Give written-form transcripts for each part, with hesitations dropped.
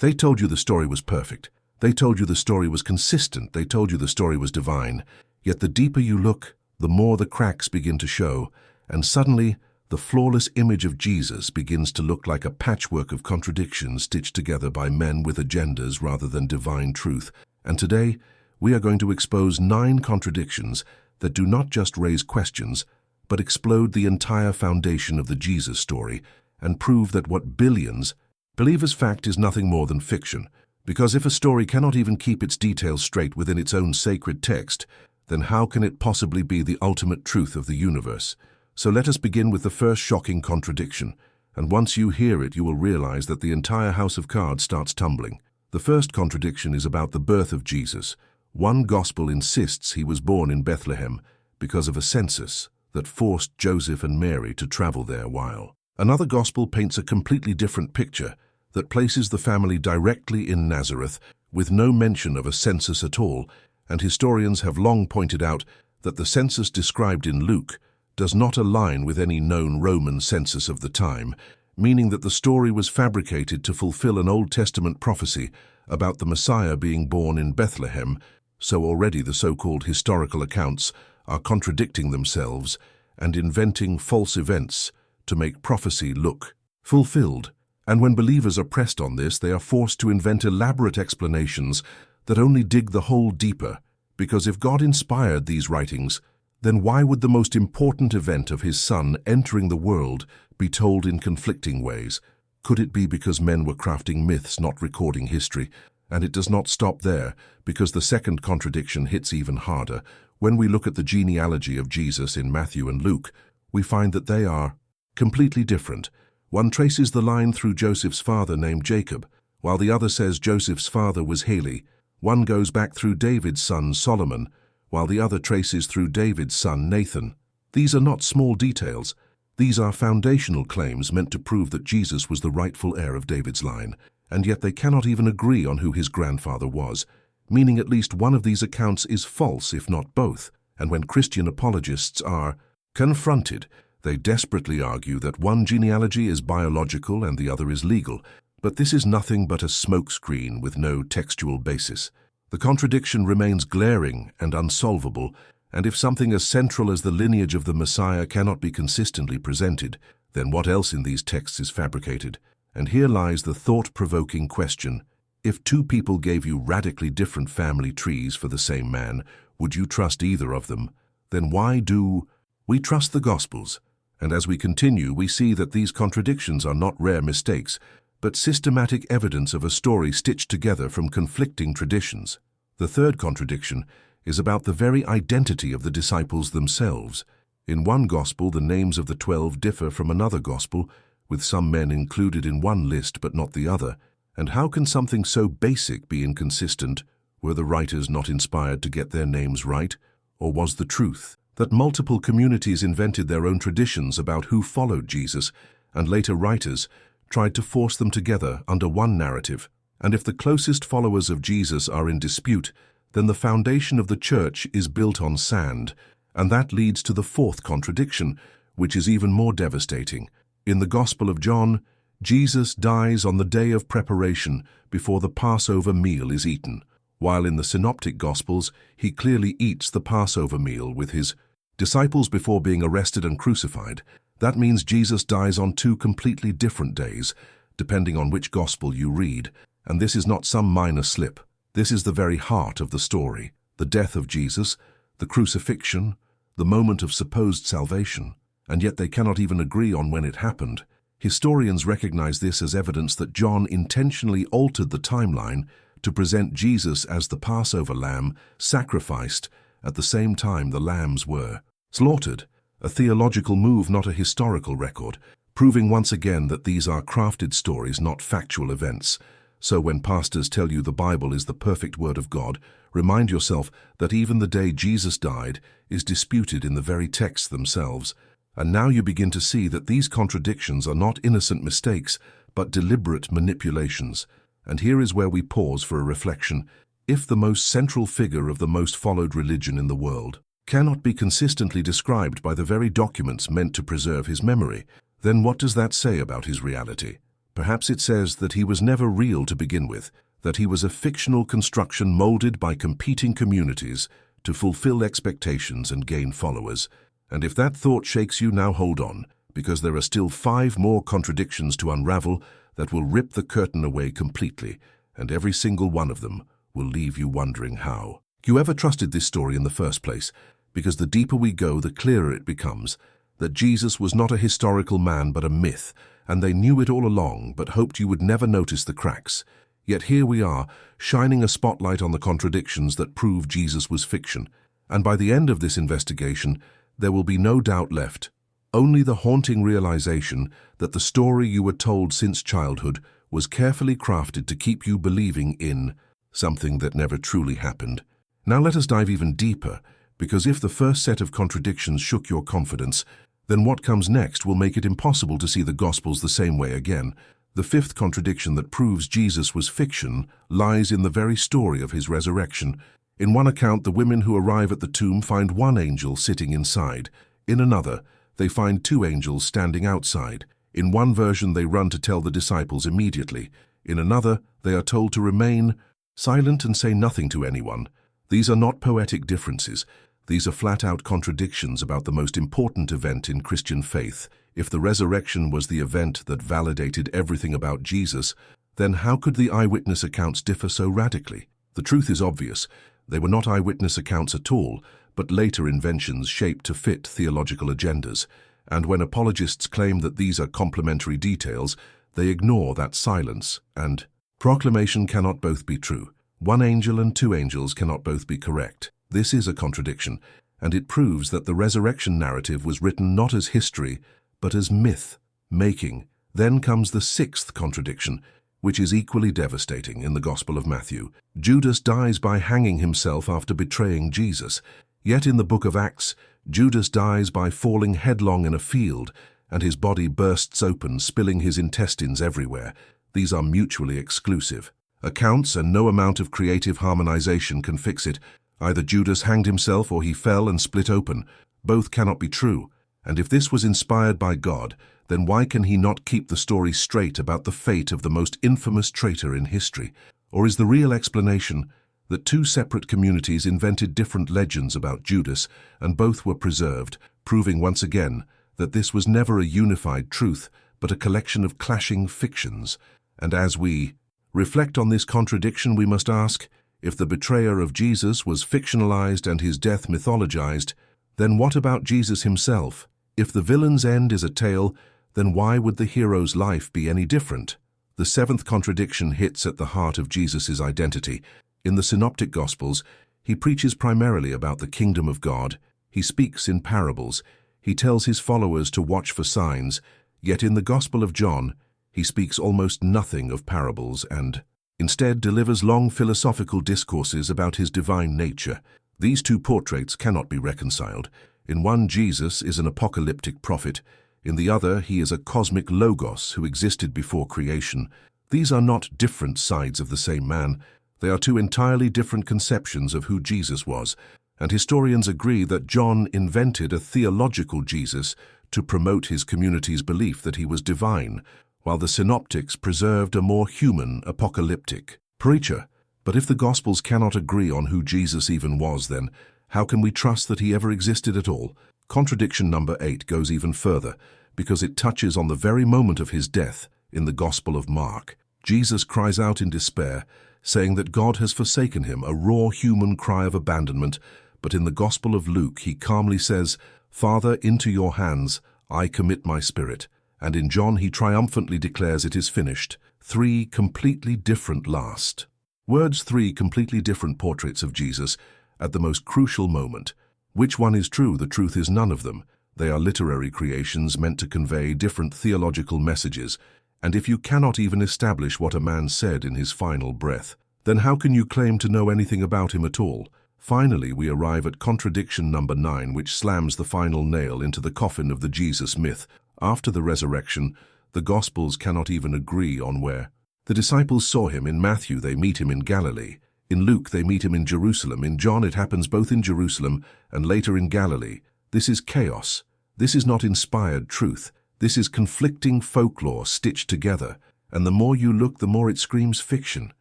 They told you the story was perfect. They told you the story was consistent. They told you the story was divine. Yet the deeper you look, the more the cracks begin to show, and suddenly the flawless image of Jesus begins to look like a patchwork of contradictions stitched together by men with agendas rather than divine truth. And today, we are going to expose 9 contradictions that do not just raise questions, but explode the entire foundation of the Jesus story and prove that what billions believe as fact is nothing more than fiction. Because if a story cannot even keep its details straight within its own sacred text, then how can it possibly be the ultimate truth of the universe? So let us begin with the first shocking contradiction, and once you hear it, you will realize that the entire house of cards starts tumbling. The first contradiction is about the birth of Jesus. One gospel insists he was born in Bethlehem because of a census that forced Joseph and Mary to travel there, while another gospel paints a completely different picture that places the family directly in Nazareth with no mention of a census at all, and historians have long pointed out that the census described in Luke does not align with any known Roman census of the time, meaning that the story was fabricated to fulfill an Old Testament prophecy about the Messiah being born in Bethlehem. So already the so-called historical accounts are contradicting themselves and inventing false events to make prophecy look fulfilled. And when believers are pressed on this, they are forced to invent elaborate explanations that only dig the hole deeper, because if God inspired these writings, then why would the most important event of his Son entering the world be told in conflicting ways? Could it be because men were crafting myths, not recording history? And it does not stop there, because the second contradiction hits even harder. When we look at the genealogy of Jesus in Matthew and Luke, we find that they are completely different. One traces the line through Joseph's father named Jacob, while the other says Joseph's father was Heli. One goes back through David's son Solomon, while the other traces through David's son Nathan. These are not small details. These are foundational claims meant to prove that Jesus was the rightful heir of David's line, and yet they cannot even agree on who his grandfather was, meaning at least one of these accounts is false, if not both. And when Christian apologists are confronted, they desperately argue that one genealogy is biological and the other is legal, but this is nothing but a smokescreen with no textual basis. The contradiction remains glaring and unsolvable, and if something as central as the lineage of the Messiah cannot be consistently presented, then what else in these texts is fabricated? And here lies the thought-provoking question. If 2 people gave you radically different family trees for the same man, would you trust either of them? Then why do we trust the Gospels? And as we continue, we see that these contradictions are not rare mistakes, but systematic evidence of a story stitched together from conflicting traditions. The third contradiction is about the very identity of the disciples themselves. In one gospel, the names of the 12 differ from another gospel, with some men included in one list but not the other. And how can something so basic be inconsistent? Were the writers not inspired to get their names right? Or was the truth that multiple communities invented their own traditions about who followed Jesus, and later writers tried to force them together under one narrative? And if the closest followers of Jesus are in dispute, then the foundation of the church is built on sand. And that leads to the fourth contradiction, which is even more devastating. In the Gospel of John, Jesus dies on the day of preparation before the Passover meal is eaten, while in the Synoptic Gospels, he clearly eats the Passover meal with his disciples before being arrested and crucified. That means Jesus dies on 2 completely different days, depending on which gospel you read, and this is not some minor slip. This is the very heart of the story, the death of Jesus, the crucifixion, the moment of supposed salvation, and yet they cannot even agree on when it happened. Historians recognize this as evidence that John intentionally altered the timeline to present Jesus as the Passover lamb sacrificed at the same time the lambs were slaughtered, a theological move, not a historical record, proving once again that these are crafted stories, not factual events. So when pastors tell you the Bible is the perfect word of God, remind yourself that even the day Jesus died is disputed in the very texts themselves. And now you begin to see that these contradictions are not innocent mistakes, but deliberate manipulations. And here is where we pause for a reflection. If the most central figure of the most followed religion in the world cannot be consistently described by the very documents meant to preserve his memory, then what does that say about his reality? Perhaps it says that he was never real to begin with, that he was a fictional construction molded by competing communities to fulfill expectations and gain followers. And if that thought shakes you, now hold on, because there are still 5 more contradictions to unravel that will rip the curtain away completely, and every single one of them will leave you wondering how you ever trusted this story in the first place, because the deeper we go, the clearer it becomes that Jesus was not a historical man but a myth, and they knew it all along but hoped you would never notice the cracks. Yet here we are, shining a spotlight on the contradictions that prove Jesus was fiction. And by the end of this investigation, there will be no doubt left, only the haunting realization that the story you were told since childhood was carefully crafted to keep you believing in something that never truly happened. Now let us dive even deeper, because if the first set of contradictions shook your confidence, then what comes next will make it impossible to see the Gospels the same way again. The 5th contradiction that proves Jesus was fiction lies in the very story of his resurrection. In one account, the women who arrive at the tomb find one angel sitting inside. In another, they find 2 angels standing outside. In one version, they run to tell the disciples immediately. In another, they are told to remain silent and say nothing to anyone. These are not poetic differences. These are flat-out contradictions about the most important event in Christian faith. If the resurrection was the event that validated everything about Jesus, then how could the eyewitness accounts differ so radically? The truth is obvious. They were not eyewitness accounts at all, but later inventions shaped to fit theological agendas. And when apologists claim that these are complementary details, they ignore that silence. And proclamation cannot both be true. 1 angel and 2 angels cannot both be correct. This is a contradiction, and it proves that the resurrection narrative was written not as history, but as myth-making. Then comes the 6th contradiction, which is equally devastating in the Gospel of Matthew. Judas dies by hanging himself after betraying Jesus. Yet in the book of Acts, Judas dies by falling headlong in a field, and his body bursts open, spilling his intestines everywhere. These are mutually exclusive accounts, and no amount of creative harmonization can fix it. Either Judas hanged himself or he fell and split open. Both cannot be true. And if this was inspired by God, then why can he not keep the story straight about the fate of the most infamous traitor in history? Or is the real explanation that 2 separate communities invented different legends about Judas, and both were preserved, proving once again that this was never a unified truth, but a collection of clashing fictions? And as we reflect on this contradiction, we must ask, if the betrayer of Jesus was fictionalized and his death mythologized, then what about Jesus himself? If the villain's end is a tale, then why would the hero's life be any different? The 7th contradiction hits at the heart of Jesus' identity. In the Synoptic Gospels, he preaches primarily about the kingdom of God. He speaks in parables. He tells his followers to watch for signs. Yet in the Gospel of John, he speaks almost nothing of parables and instead delivers long philosophical discourses about his divine nature. These 2 portraits cannot be reconciled. In one, Jesus is an apocalyptic prophet. In the other, he is a cosmic logos who existed before creation. These are not different sides of the same man. They are 2 entirely different conceptions of who Jesus was. And historians agree that John invented a theological Jesus to promote his community's belief that he was divine, while the Synoptics preserved a more human, apocalyptic preacher. But if the Gospels cannot agree on who Jesus even was, then how can we trust that he ever existed at all? Contradiction number 8 goes even further, because it touches on the very moment of his death in the Gospel of Mark. Jesus cries out in despair, saying that God has forsaken him, a raw human cry of abandonment. But in the Gospel of Luke, he calmly says, "Father, into your hands I commit my spirit." And in John, he triumphantly declares it is finished. 3 completely different last words, 3 completely different portraits of Jesus at the most crucial moment. Which one is true? The truth is none of them. They are literary creations meant to convey different theological messages. And if you cannot even establish what a man said in his final breath, then how can you claim to know anything about him at all? Finally, we arrive at contradiction number 9, which slams the final nail into the coffin of the Jesus myth. After the resurrection, the Gospels cannot even agree on where the disciples saw him. In Matthew, they meet him in Galilee. In Luke, they meet him in Jerusalem. In John, it happens both in Jerusalem and later in Galilee. This is chaos. This is not inspired truth. This is conflicting folklore stitched together. and the more you look, the more it screams fiction.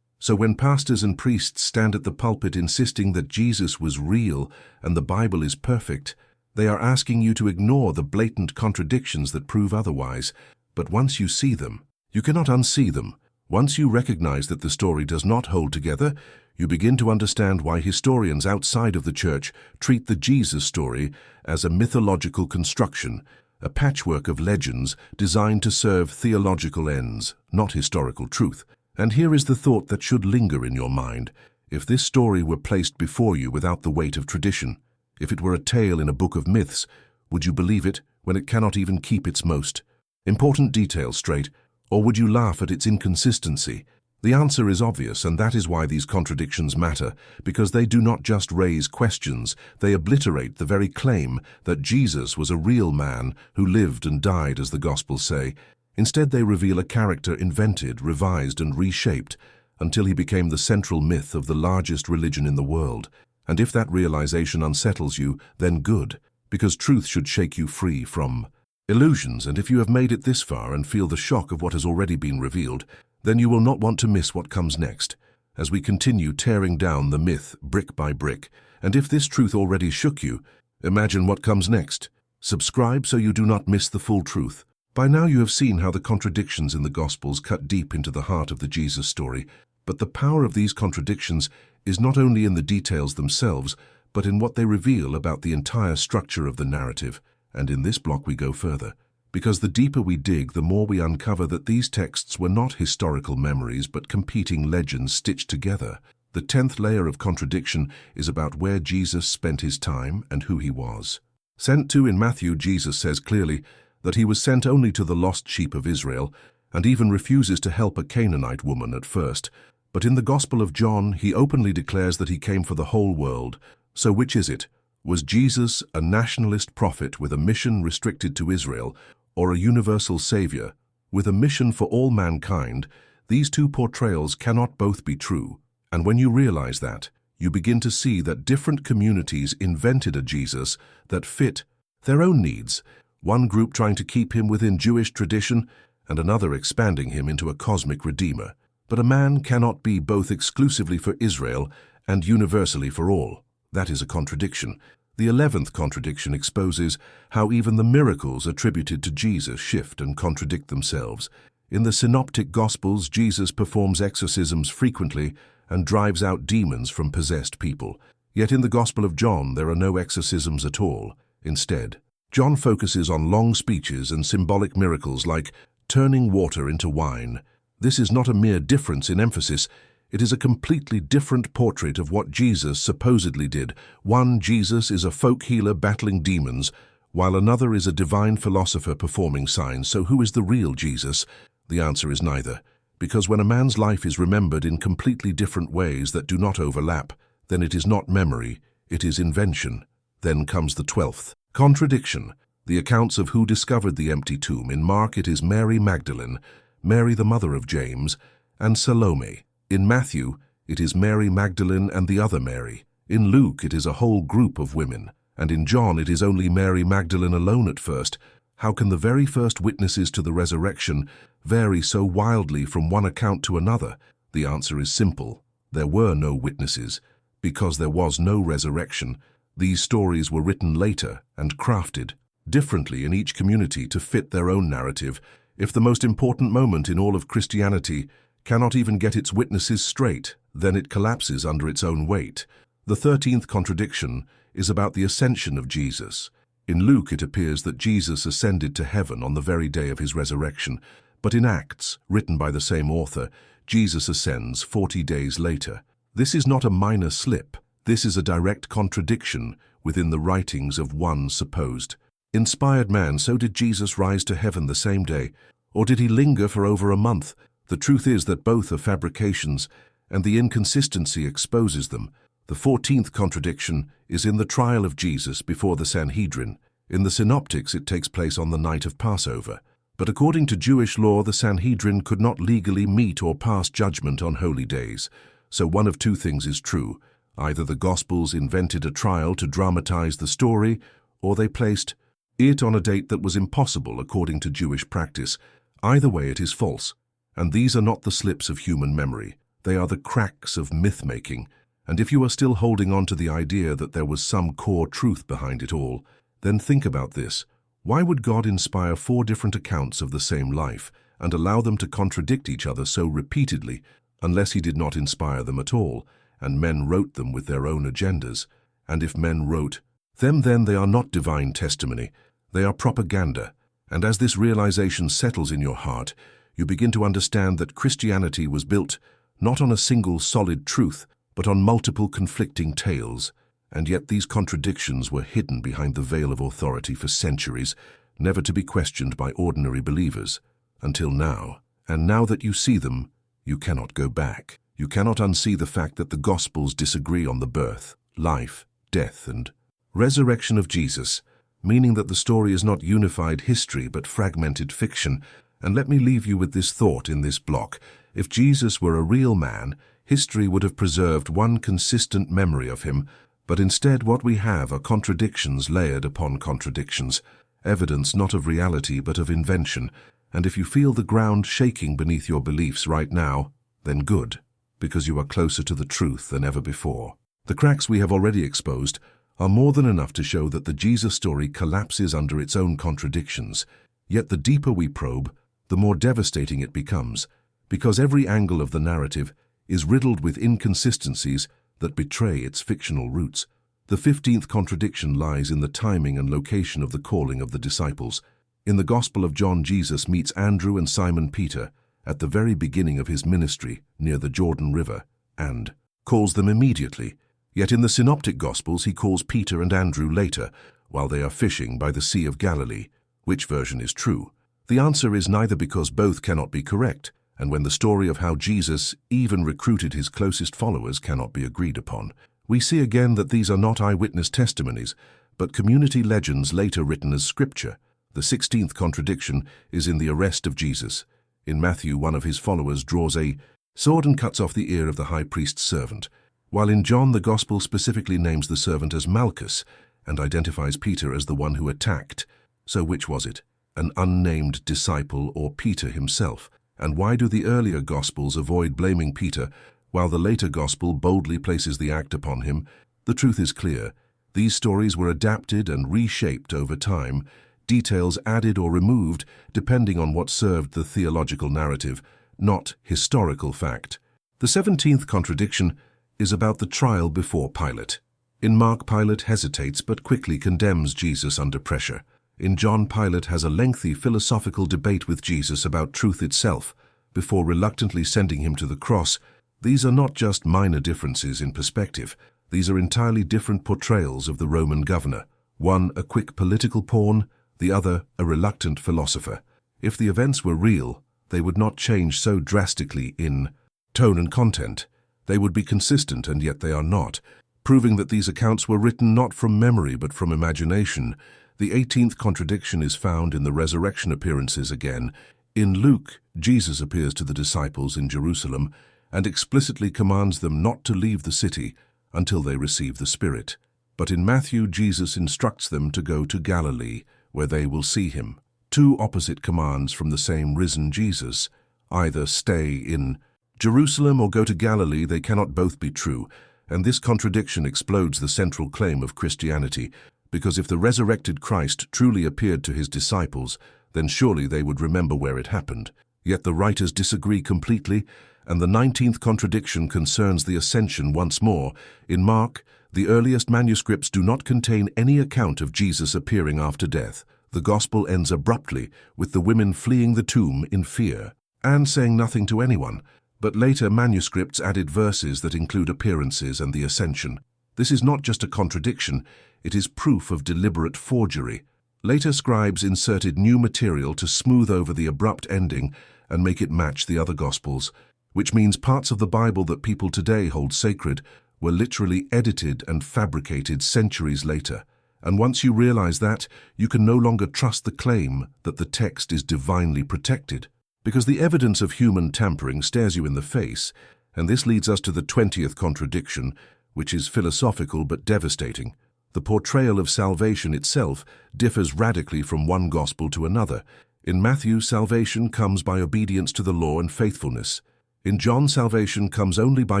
So when pastors and priests stand at the pulpit insisting that Jesus was real and the Bible is perfect, they are asking you to ignore the blatant contradictions that prove otherwise. But once you see them, you cannot unsee them. Once you recognize that the story does not hold together, you begin to understand why historians outside of the church treat the Jesus story as a mythological construction, a patchwork of legends designed to serve theological ends, not historical truth. And here is the thought that should linger in your mind. If this story were placed before you without the weight of tradition, if it were a tale in a book of myths, would you believe it when it cannot even keep its most important details straight, or would you laugh at its inconsistency? The answer is obvious, and that is why these contradictions matter, because they do not just raise questions, they obliterate the very claim that Jesus was a real man who lived and died as the Gospels say. Instead, they reveal a character invented, revised, and reshaped until he became the central myth of the largest religion in the world. And if that realization unsettles you, then good, because truth should shake you free from illusions. And if you have made it this far and feel the shock of what has already been revealed, then you will not want to miss what comes next, as we continue tearing down the myth brick by brick. And if this truth already shook you, imagine what comes next. Subscribe so you do not miss the full truth. By now you have seen how the contradictions in the Gospels cut deep into the heart of the Jesus story, but the power of these contradictions is not only in the details themselves, but in what they reveal about the entire structure of the narrative. And in this block we go further, because the deeper we dig, the more we uncover that these texts were not historical memories but competing legends stitched together. The 10th layer of contradiction is about where Jesus spent his time and who he was. Sent to in Matthew, Jesus says clearly that he was sent only to the lost sheep of Israel, and even refuses to help a Canaanite woman at first. But in the Gospel of John, he openly declares that he came for the whole world. So which is it? Was Jesus a nationalist prophet with a mission restricted to Israel, or a universal savior with a mission for all mankind? These two portrayals cannot both be true. And when you realize that, you begin to see that different communities invented a Jesus that fit their own needs, one group trying to keep him within Jewish tradition and another expanding him into a cosmic redeemer. But a man cannot be both exclusively for Israel and universally for all. That is a contradiction. The 11th contradiction exposes how even the miracles attributed to Jesus shift and contradict themselves. In the Synoptic Gospels, Jesus performs exorcisms frequently and drives out demons from possessed people. Yet in the Gospel of John, there are no exorcisms at all. Instead, John focuses on long speeches and symbolic miracles like turning water into wine. This is not a mere difference in emphasis. It is a completely different portrait of what Jesus supposedly did. One Jesus is a folk healer battling demons, while another is a divine philosopher performing signs. So who is the real Jesus? The answer is neither. Because when a man's life is remembered in completely different ways that do not overlap, then it is not memory, it is invention. Then comes the 12th contradiction, the accounts of who discovered the empty tomb. In Mark, it is Mary Magdalene, Mary the mother of James, and Salome. In Matthew, it is Mary Magdalene and the other Mary. In Luke, it is a whole group of women. And in John, it is only Mary Magdalene alone at first. How can the very first witnesses to the resurrection vary so wildly from one account to another? The answer is simple. There were no witnesses. Because there was no resurrection, these stories were written later and crafted differently in each community to fit their own narrative. If the most important moment in all of Christianity cannot even get its witnesses straight, then it collapses under its own weight. The 13th contradiction is about the ascension of Jesus. In Luke, it appears that Jesus ascended to heaven on the very day of his resurrection, but in Acts, written by the same author, Jesus ascends 40 days later. This is not a minor slip. This is a direct contradiction within the writings of one supposed inspired man. So did Jesus rise to heaven the same day, or did he linger for over a month? The truth is that both are fabrications, and the inconsistency exposes them. The 14th contradiction is in the trial of Jesus before the Sanhedrin. In the Synoptics, it takes place on the night of Passover. But according to Jewish law, the Sanhedrin could not legally meet or pass judgment on holy days. So one of two things is true. Either the Gospels invented a trial to dramatize the story, or they placed it on a date that was impossible according to Jewish practice. Either way, it is false. And these are not the slips of human memory. They are the cracks of myth-making. And if you are still holding on to the idea that there was some core truth behind it all, then think about this. Why would God inspire 4 different accounts of the same life and allow them to contradict each other so repeatedly, unless he did not inspire them at all, and men wrote them with their own agendas? And if men wrote them, then they are not divine testimony. They are propaganda. And as this realization settles in your heart, you begin to understand that Christianity was built not on a single solid truth, but on multiple conflicting tales. And yet these contradictions were hidden behind the veil of authority for centuries, never to be questioned by ordinary believers, until now. And now that you see them, you cannot go back. You cannot unsee the fact that the Gospels disagree on the birth, life, death, and resurrection of Jesus, meaning that the story is not unified history but fragmented fiction. And let me leave you with this thought in this block. If Jesus were a real man, history would have preserved one consistent memory of him, but instead what we have are contradictions layered upon contradictions, evidence not of reality but of invention. And if you feel the ground shaking beneath your beliefs right now, then good, because you are closer to the truth than ever before. The cracks we have already exposed are more than enough to show that the Jesus story collapses under its own contradictions. Yet the deeper we probe, the more devastating it becomes, because every angle of the narrative is riddled with inconsistencies that betray its fictional roots. The 15th contradiction lies in the timing and location of the calling of the disciples. In the Gospel of John, Jesus meets Andrew and Simon Peter at the very beginning of his ministry near the Jordan River and calls them immediately. Yet in the Synoptic Gospels he calls Peter and Andrew later, while they are fishing by the Sea of Galilee. Which version is true? The answer is neither, because both cannot be correct, and when the story of how Jesus even recruited his closest followers cannot be agreed upon, we see again that these are not eyewitness testimonies, but community legends later written as scripture. The 16th contradiction is in the arrest of Jesus. In Matthew, one of his followers draws a sword and cuts off the ear of the high priest's servant, while in John the Gospel specifically names the servant as Malchus and identifies Peter as the one who attacked. So which was it? An unnamed disciple or Peter himself? And why do the earlier Gospels avoid blaming Peter, while the later Gospel boldly places the act upon him? The truth is clear. These stories were adapted and reshaped over time, details added or removed depending on what served the theological narrative, not historical fact. The 17th contradiction is about the trial before Pilate. In Mark, Pilate hesitates but quickly condemns Jesus under pressure. In John, Pilate has a lengthy philosophical debate with Jesus about truth itself, before reluctantly sending him to the cross. These are not just minor differences in perspective. These are entirely different portrayals of the Roman governor. One a quick political pawn, the other a reluctant philosopher. If the events were real, they would not change so drastically in tone and content. They would be consistent, and yet they are not, proving that these accounts were written not from memory but from imagination. The 18th contradiction is found in the resurrection appearances again. In Luke, Jesus appears to the disciples in Jerusalem and explicitly commands them not to leave the city until they receive the Spirit. But in Matthew, Jesus instructs them to go to Galilee, where they will see him. Two opposite commands from the same risen Jesus. Either stay in Jerusalem or go to Galilee. They cannot both be true, and this contradiction explodes the central claim of Christianity, because if the resurrected Christ truly appeared to his disciples, then surely they would remember where it happened. Yet the writers disagree completely, and the 19th contradiction concerns the ascension once more. In Mark, the earliest manuscripts do not contain any account of Jesus appearing after death. The Gospel ends abruptly, with the women fleeing the tomb in fear and saying nothing to anyone. But later manuscripts added verses that include appearances and the ascension. This is not just a contradiction, it is proof of deliberate forgery. Later scribes inserted new material to smooth over the abrupt ending and make it match the other Gospels, which means parts of the Bible that people today hold sacred were literally edited and fabricated centuries later. And once you realize that, you can no longer trust the claim that the text is divinely protected, because the evidence of human tampering stares you in the face. And this leads us to the 20th contradiction, which is philosophical but devastating. The portrayal of salvation itself differs radically from one gospel to another. In Matthew, salvation comes by obedience to the law and faithfulness. In John, salvation comes only by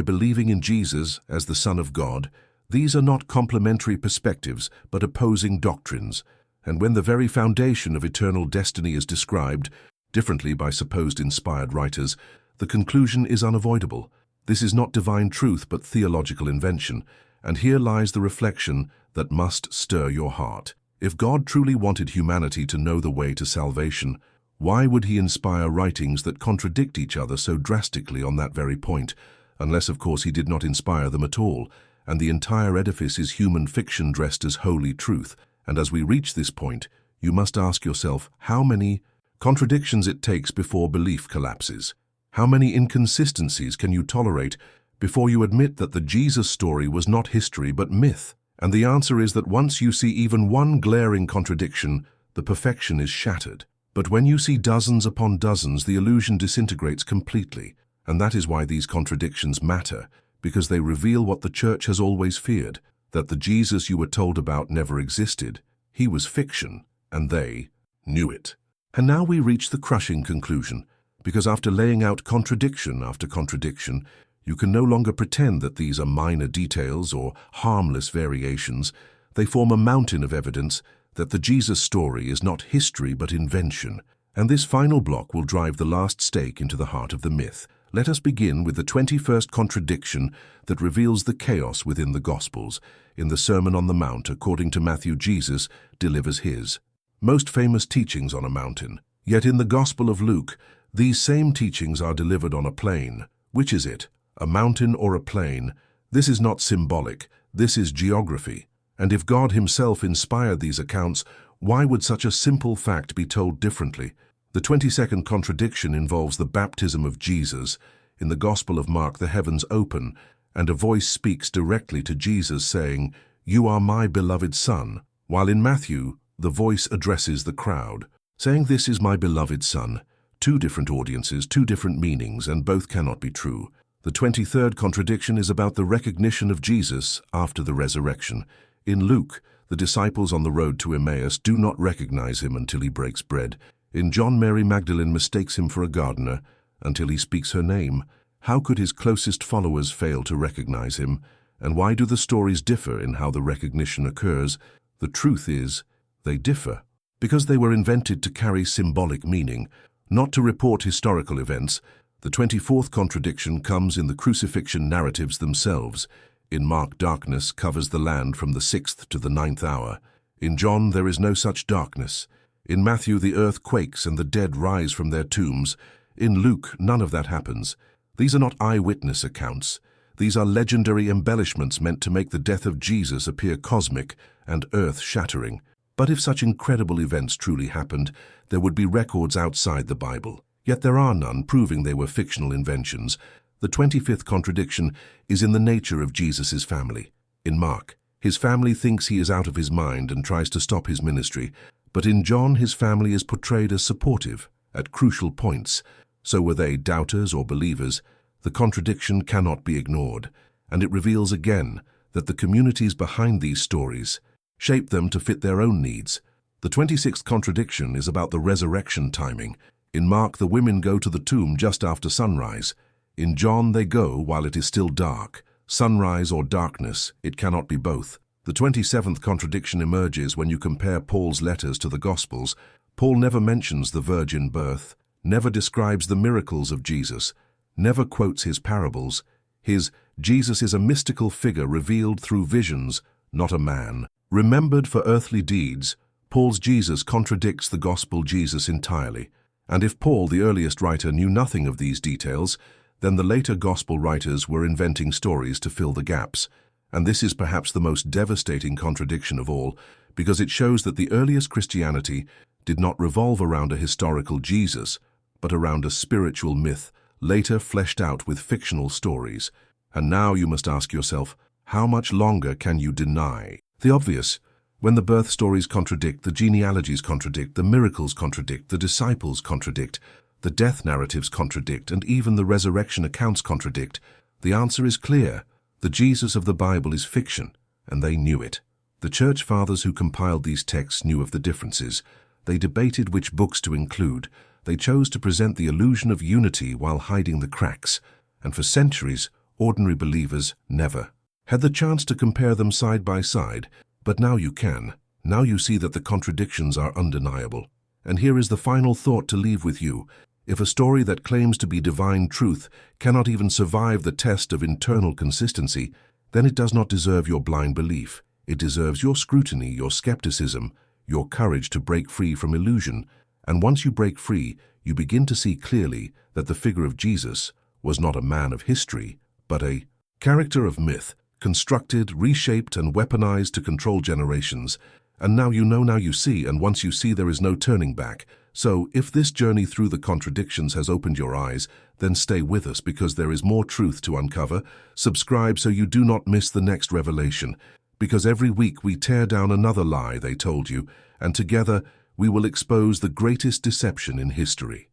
believing in Jesus as the Son of God. These are not complementary perspectives, but opposing doctrines. And when the very foundation of eternal destiny is described, differently by supposed inspired writers, the conclusion is unavoidable. This is not divine truth, but theological invention. And here lies the reflection that must stir your heart. If God truly wanted humanity to know the way to salvation, why would he inspire writings that contradict each other so drastically on that very point? Unless, of course, he did not inspire them at all, and the entire edifice is human fiction dressed as holy truth. And as we reach this point, you must ask yourself how many contradictions it takes before belief collapses. How many inconsistencies can you tolerate before you admit that the Jesus story was not history but myth? And the answer is that once you see even one glaring contradiction, the perfection is shattered. But when you see dozens upon dozens, the illusion disintegrates completely. And that is why these contradictions matter, because they reveal what the church has always feared, that the Jesus you were told about never existed. He was fiction, and they knew it. And now we reach the crushing conclusion, because after laying out contradiction after contradiction, you can no longer pretend that these are minor details or harmless variations. They form a mountain of evidence that the Jesus story is not history but invention. And this final block will drive the last stake into the heart of the myth. Let us begin with the 21st contradiction that reveals the chaos within the Gospels. In the Sermon on the Mount, according to Matthew, Jesus delivers his most famous teachings on a mountain. Yet in the Gospel of Luke, these same teachings are delivered on a plain. Which is it? A mountain or a plain? This is not symbolic, this is geography. And if God himself inspired these accounts, why would such a simple fact be told differently? The 22nd contradiction involves the baptism of Jesus. In the Gospel of Mark, the heavens open, and a voice speaks directly to Jesus saying, "You are my beloved Son," while in Matthew, the voice addresses the crowd, saying, "This is my beloved Son." Two different audiences, two different meanings, and both cannot be true. The 23rd contradiction is about the recognition of Jesus after the resurrection. In Luke, the disciples on the road to Emmaus do not recognize him until he breaks bread. In John, Mary Magdalene mistakes him for a gardener until he speaks her name. How could his closest followers fail to recognize him? And why do the stories differ in how the recognition occurs? The truth is, they differ because they were invented to carry symbolic meaning, not to report historical events. The 24th contradiction comes in the crucifixion narratives themselves. In Mark, darkness covers the land from the 6th to the 9th hour. In John, there is no such darkness. In Matthew, the earth quakes and the dead rise from their tombs. In Luke, none of that happens. These are not eyewitness accounts. These are legendary embellishments meant to make the death of Jesus appear cosmic and earth-shattering. But if such incredible events truly happened, there would be records outside the Bible. Yet there are none, proving they were fictional inventions. The 25th contradiction is in the nature of Jesus' family. In Mark, his family thinks he is out of his mind and tries to stop his ministry. But in John, his family is portrayed as supportive at crucial points. So were they doubters or believers. The contradiction cannot be ignored, and it reveals again that the communities behind these stories shape them to fit their own needs. The 26th contradiction is about the resurrection timing. In Mark, the women go to the tomb just after sunrise. In John, they go while it is still dark. Sunrise or darkness, it cannot be both. The 27th contradiction emerges when you compare Paul's letters to the Gospels. Paul never mentions the virgin birth, never describes the miracles of Jesus, never quotes his parables. His Jesus is a mystical figure revealed through visions, not a man. Remembered for earthly deeds, Paul's Jesus contradicts the Gospel Jesus entirely. And if Paul, the earliest writer, knew nothing of these details, then the later Gospel writers were inventing stories to fill the gaps. And this is perhaps the most devastating contradiction of all, because it shows that the earliest Christianity did not revolve around a historical Jesus, but around a spiritual myth, later fleshed out with fictional stories. And now you must ask yourself, how much longer can you deny the obvious? When the birth stories contradict, the genealogies contradict, the miracles contradict, the disciples contradict, the death narratives contradict, and even the resurrection accounts contradict, the answer is clear. The Jesus of the Bible is fiction, and they knew it. The church fathers who compiled these texts knew of the differences. They debated which books to include. They chose to present the illusion of unity while hiding the cracks. And for centuries, ordinary believers never had the chance to compare them side by side. But now you can. Now you see that the contradictions are undeniable. And here is the final thought to leave with you. If a story that claims to be divine truth cannot even survive the test of internal consistency, then it does not deserve your blind belief. It deserves your scrutiny, your skepticism, your courage to break free from illusion. And once you break free, you begin to see clearly that the figure of Jesus was not a man of history, but a character of myth, constructed, reshaped, and weaponized to control generations. And now you know, now you see, and once you see, there is no turning back. So, if this journey through the contradictions has opened your eyes, then stay with us because there is more truth to uncover. Subscribe so you do not miss the next revelation, because every week we tear down another lie they told you, and together we will expose the greatest deception in history.